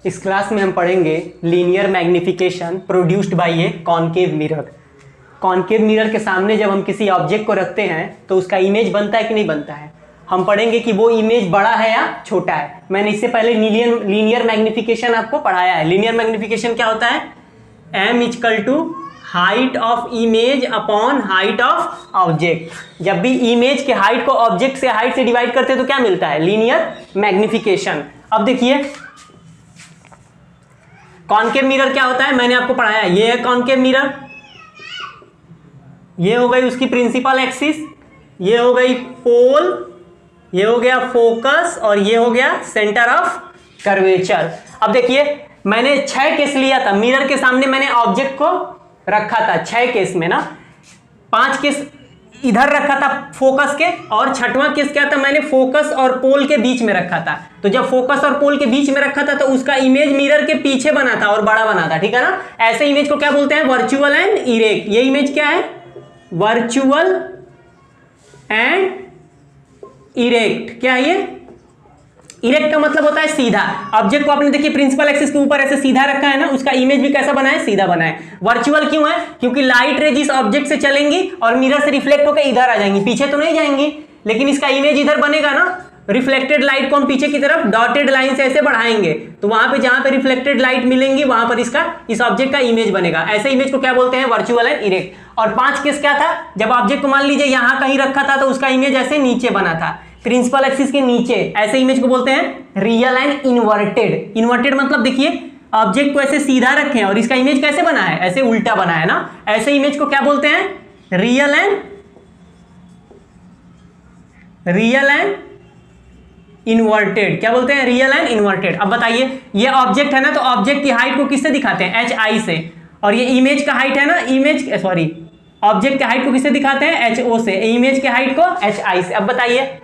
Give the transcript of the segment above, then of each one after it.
इस क्लास में हम पढ़ेंगे linear magnification produced by A concave mirror. Concave mirror के सामने जब हम किसी ऑब्जेक्ट को रखते हैं तो उसका इमेज बनता है कि नहीं बनता है। हम पढ़ेंगे कि वो इमेज बड़ा है या छोटा है। मैंने इससे पहले लीनियर मैग्निफिकेशन आपको पढ़ाया है। लीनियर मैग्निफिकेशन क्या होता है? m equal to height of image upon height of object. जब भी इमेज के हाइट को ऑब्जेक्ट से हाइट से डिवाइड करते हैं तो क्या मिलता है? Linear magnification. अब देखिए कॉनकेव मिरर क्या होता है, मैंने आपको पढ़ाया है। ये है कॉनकेव मिरर, ये हो गई उसकी प्रिंसिपल एक्सिस, ये हो गई पोल, ये हो गया फोकस और ये हो गया सेंटर ऑफ कर्वेचर। अब देखिए मैंने 6 केस लिया था मिरर के सामने, मैंने ऑब्जेक्ट को रखा था 6 केस में ना। 5 केस इधर रखा था फोकस के, और 6वां केस क्या था, मैंने फोकस और पोल के बीच में रखा था। तो जब फोकस और पोल के बीच में रखा था तो उसका इमेज मिरर के पीछे बना था और बड़ा बना था, ठीक है ना। ऐसे इमेज को क्या बोलते हैं? Virtual and erect. ये इमेज क्या है? Virtual and erect. क्या है ये? इरेक्ट का मतलब होता है सीधा। ऑब्जेक्ट को आपने देखिए प्रिंसिपल एक्सिस के ऊपर ऐसे सीधा रखा है ना, उसका इमेज भी कैसा बना है? सीधा बना है। वर्चुअल क्यों है? क्योंकि लाइट रे जिस ऑब्जेक्ट से चलेंगी और मिरर से रिफ्लेक्ट होकर इधर आ जाएंगी, पीछे तो नहीं जाएंगी, लेकिन इसका इमेज इधर बनेगा ना। रिफ्लेक्टेड लाइट को हम पीछे की तरफ डॉटेड लाइन से ऐसे बढ़ाएंगे तो वहां पे जहां पे रिफ्लेक्टेड लाइट मिलेंगी वहां पर इसका इस ऑब्जेक्ट का इमेज बनेगा। ऐसे इमेज को क्या बोलते हैं? Virtual and erect. और 5 केस क्या था? जब ऑब्जेक्ट को मान लीजिए यहां कहीं रखा था तो उसका इमेज ऐसे नीचे बना था, प्रिंसिपल एक्सिस के नीचे। ऐसे इमेज को बोलते हैं रियल एंड इन्वर्टेड। इन्वर्टेड मतलब देखिए ऑब्जेक्ट को ऐसे सीधा रखें और इसका इमेज कैसे बना है? ऐसे उल्टा बना है ना। ऐसे इमेज को क्या बोलते हैं? Real and inverted. क्या बोलते हैं? Real and inverted. अब बताइए ये ऑब्जेक्ट है ना, तो ऑब्जेक्ट की हाइट को किससे दिखाते हैं? HI से। और ये इमेज का हाइट है ना, ऑब्जेक्ट के हाइट को किससे दिखाते हैं? HO से। इमेज के हाइट को HI से। अब बताइए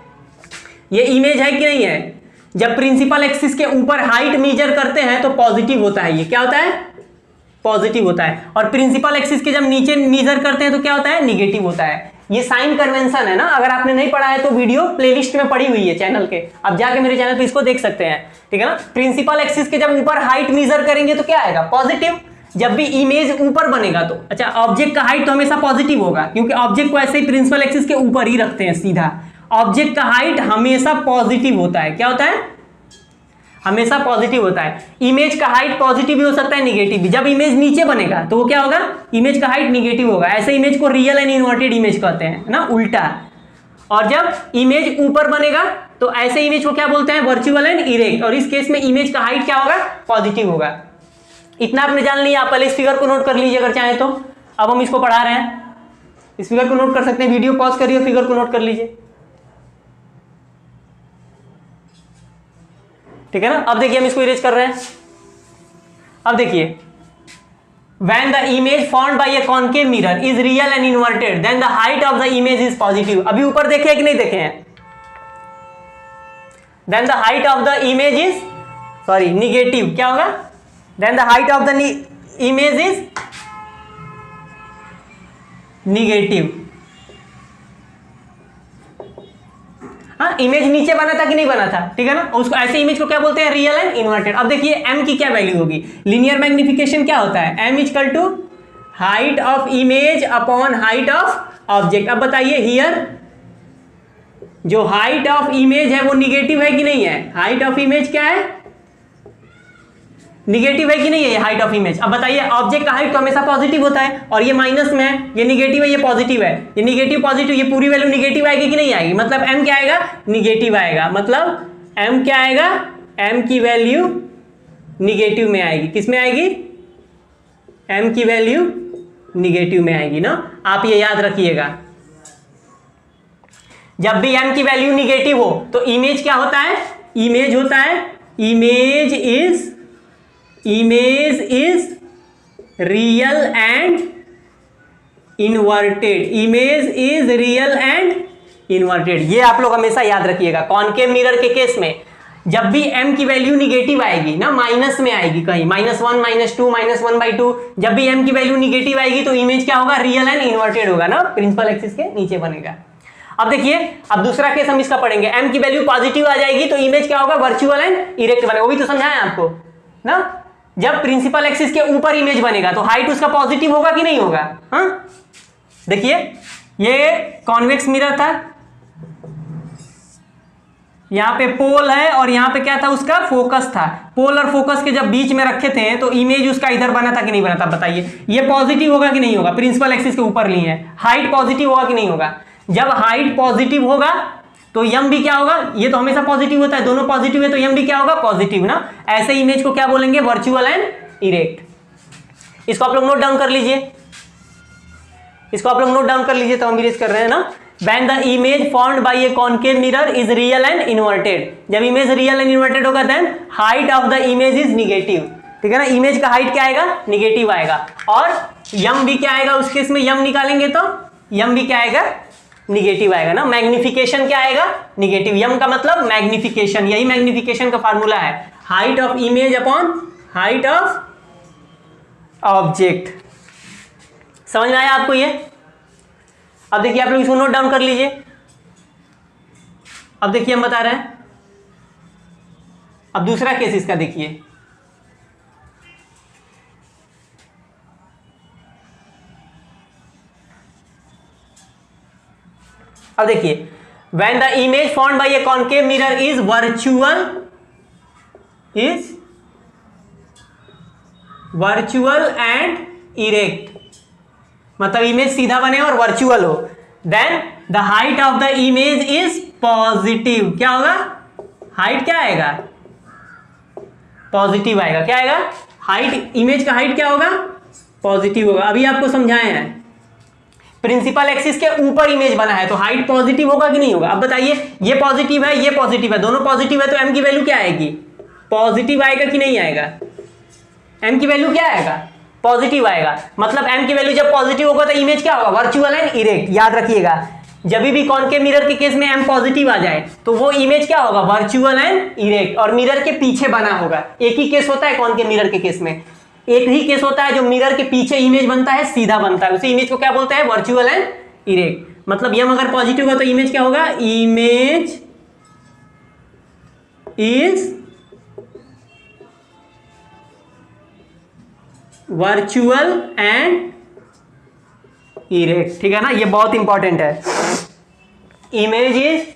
ये इमेज है कि नहीं है? जब प्रिंसिपल एक्सिस के ऊपर हाइट मेजर करते हैं तो पॉजिटिव होता है। ये क्या होता है? पॉजिटिव होता है। और प्रिंसिपल एक्सिस के जब नीचे मेजर करते हैं तो क्या होता है? निगेटिव होता है। ये साइन कन्वेंशन है ना। अगर आपने नहीं पढ़ा है तो वीडियो प्लेलिस्ट में पड़ी हुई है चैनल के, आप जाके मेरे चैनल पे इसको देख सकते हैं, ठीक है ना। प्रिंसिपल एक्सिस के जब ऊपर हाइट मेजर करेंगे तो क्या आएगा? पॉजिटिव। जब भी इमेज ऊपर बनेगा तो अच्छा ऑब्जेक्ट का हाइट तो हमेशा पॉजिटिव होगा, क्योंकि ऑब्जेक्ट को ऐसे ही प्रिंसिपल एक्सिस के ऊपर ही रखते हैं सीधा। ऑब्जेक्ट का हाइट हमेशा पॉजिटिव होता है। क्या होता है? हमेशा पॉजिटिव होता है। इमेज का हाइट पॉजिटिव भी हो सकता है, निगेटिव भी। जब इमेज नीचे बनेगा तो वो क्या होगा? इमेज का हाइट निगेटिव होगा। ऐसे इमेज को रियल एंड इन्वर्टेड इमेज कहते हैं ना, उल्टा। और जब इमेज ऊपर बनेगा तो ऐसे इमेज को क्या बोलते हैं? Virtual and erect. और इस केस में इमेज का हाइट क्या होगा? पॉजिटिव होगा। इतना आपने जान लिया। आप पहले इस फिगर को नोट कर लीजिए अगर चाहे तो। अब हम इसको पढ़ा रहे हैं, इस फिगर को नोट कर सकते हैं। वीडियो पॉज करिए, फिगर को नोट कर लीजिए, ठीक है ना। अब देखिए हम इसको इरेज कर रहे हैं। अब देखिए when the image formed by a concave mirror is real and inverted then the height of the image is positive। अभी ऊपर देखे हैं कि नहीं देखे हैं? then the height of the image is negative। क्या होगा? then the height of the image is negative। हाँ, इमेज नीचे बना था कि नहीं बना था, ठीक है ना। उसको ऐसे इमेज को क्या बोलते हैं? Real and inverted. अब देखिए m की क्या वैल्यू होगी? लीनियर मैग्निफिकेशन क्या होता है? m equal to height of image upon height of object. अब बताइए हियर जो हाइट ऑफ इमेज है वो निगेटिव है कि नहीं है? हाइट ऑफ इमेज क्या है? निगेटिव है कि नहीं है हाइट ऑफ इमेज? अब बताइए ऑब्जेक्ट का हाइट तो हमेशा पॉजिटिव होता है और ये माइनस में है, ये निगेटिव है, ये पॉजिटिव है। ये निगेटिव पॉजिटिव, ये पूरी वैल्यू निगेटिव आएगी कि नहीं आएगी? मतलब m क्या आएगा? निगेटिव आएगा। मतलब m क्या आएगा? m की वैल्यू निगेटिव में आएगी। किस में आएगी? m की वैल्यू निगेटिव में आएगी ना। आप ये याद रखिएगा, जब भी m की वैल्यू निगेटिव हो तो इमेज क्या होता है? इमेज होता है image is real and inverted. Image is real and inverted. ये आप लोग हमेशा याद रखिएगा। कॉनकेव मिरर के केस में जब भी m की वैल्यू निगेटिव आएगी ना, माइनस में आएगी कहीं, -1 -2 -1/2, जब भी m की वैल्यू निगेटिव आएगी तो इमेज क्या होगा? रियल एंड इन्वर्टेड होगा ना, प्रिंसिपल एक्सिस के नीचे बनेगा। अब देखिए अब दूसरा केस हम इसका पढ़ेंगे। m की वैल्यू पॉजिटिव आ जाएगी तो इमेज क्या होगा? वर्चुअल एंड इरेक्ट बनेगा। वो भी तो समझाएं आपको। ना। जब प्रिंसिपल एक्सिस के ऊपर इमेज बनेगा तो हाइट उसका पॉजिटिव होगा कि नहीं होगा? हाँ, देखिए ये कॉन्वेक्स मिरर था, यहां पे पोल है और यहां पे क्या था, उसका फोकस था। पोल और फोकस के जब बीच में रखे थे तो इमेज उसका इधर बना था कि नहीं बना था? बताइए, ये पॉजिटिव होगा कि नहीं होगा? प्रिंसिपल एक्सिस के ऊपर लिए हैं, हाइट पॉजिटिव होगा कि नहीं होगा? जब हाइट पॉजिटिव होगा तो यम भी क्या होगा? ये तो हमेशा पॉजिटिव होता है, दोनों पॉजिटिव है तो यम भी क्या होगा? पॉजिटिव ना। ऐसे इमेज को क्या बोलेंगे? Virtual and erect. इसको आप लोग नोट डाउन कर लीजिए, इसको आप लोग नोट डाउन कर लीजिए, तो हम इरेज कर रहे हैं ना। When the image formed by a concave mirror is real and inverted, जब इमेज रियल एंड इन्वर्टेड होगा then height of the image is negative, ठीक है ना। इमेज का हाइट क्या आएगा? निगेटिव आएगा। और यम भी क्या आएगा? उस केस में यम निकालेंगे तो यम भी क्या आएगा? निगेटिव आएगा ना। मैग्निफिकेशन क्या आएगा? निगेटिव। यम का मतलब मैग्निफिकेशन, यही मैग्निफिकेशन का फार्मूला है, height of image upon height of object. समझ में आया आपको ये? अब देखिए आप लोग इसको नोट डाउन कर लीजिए। अब देखिए हम बता रहे हैं, अब दूसरा केस इसका देखिए। अब देखिए, when the image formed by a concave mirror is virtual and erect, मतलब इमेज सीधा बने और वर्चुअल हो, then the height of the image is positive. क्या होगा? हाइट क्या आएगा? पॉजिटिव आएगा। क्या आएगा? हाइट, इमेज का हाइट क्या होगा? पॉजिटिव होगा। अभी आपको समझाए हैं, प्रिंसिपल एक्सिस के ऊपर इमेज बना है तो हाइट पॉजिटिव होगा कि नहीं होगा? अब बताइए, ये पॉजिटिव है, ये पॉजिटिव है, दोनों पॉजिटिव है तो एम की वैल्यू क्या आएगी? पॉजिटिव आएगा कि नहीं आएगा? एम की वैल्यू क्या आएगा? पॉजिटिव आएगा। मतलब एम की वैल्यू जब पॉजिटिव होगा तो इमेज क्या होगा? Virtual and erect. याद रखिएगा, जब भी कॉनकेव मिरर के केस में एम पॉजिटिव आ जाए तो वो इमेज क्या होगा? वर्चुअल एंड इरेक्ट, और मिरर के पीछे बना होगा। एक ही केस होता है कॉनकेव मिरर के केस में, एक ही केस होता है जो मिरर के पीछे इमेज बनता है, सीधा बनता है, उसी इमेज को क्या बोलते हैं? Virtual and erect. मतलब यम अगर पॉजिटिव होगा तो इमेज क्या होगा? Image is virtual and erect, ठीक है ना। ये बहुत इंपॉर्टेंट है, image is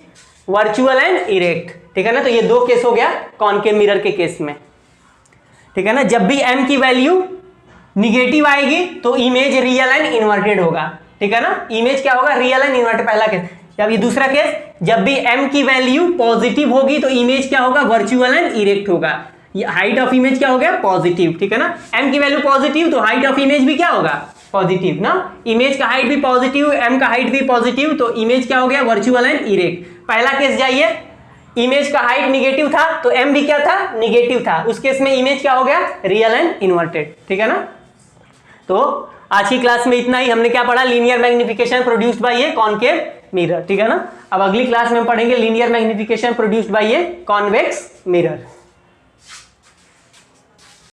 virtual and erect, ठीक है ना। तो ये दो केस हो गया कॉनकेव मिरर के केस में, ठीक है ना। जब भी m की वैल्यू निगेटिव आएगी तो इमेज रियल एंड इन्वर्टेड होगा, ठीक है ना। इमेज क्या होगा? रियल एंड इन्वर्टेड, पहला केस। अब ये दूसरा केस, जब भी m की वैल्यू पॉजिटिव होगी तो इमेज क्या होगा? वर्चुअल एंड इरेक्ट होगा। हाइट ऑफ इमेज क्या हो गया? पॉजिटिव, ठीक है ना। m की वैल्यू पॉजिटिव तो हाइट ऑफ इमेज भी क्या होगा? पॉजिटिव ना। इमेज का हाइट भी पॉजिटिव, m का हाइट भी पॉजिटिव, तो इमेज क्या हो गया? Virtual and erect. पहला केस जाइए, इमेज का हाइट निगेटिव था तो m भी क्या था? निगेटिव था, उस केस में इमेज क्या हो गया? रियल एंड इन्वर्टेड, ठीक है ना। तो आज की क्लास में इतना ही। हमने क्या पढ़ा? Linear magnification produced by A concave mirror, ठीक है ना। अब अगली क्लास में हम पढ़ेंगे linear magnification produced by a convex mirror.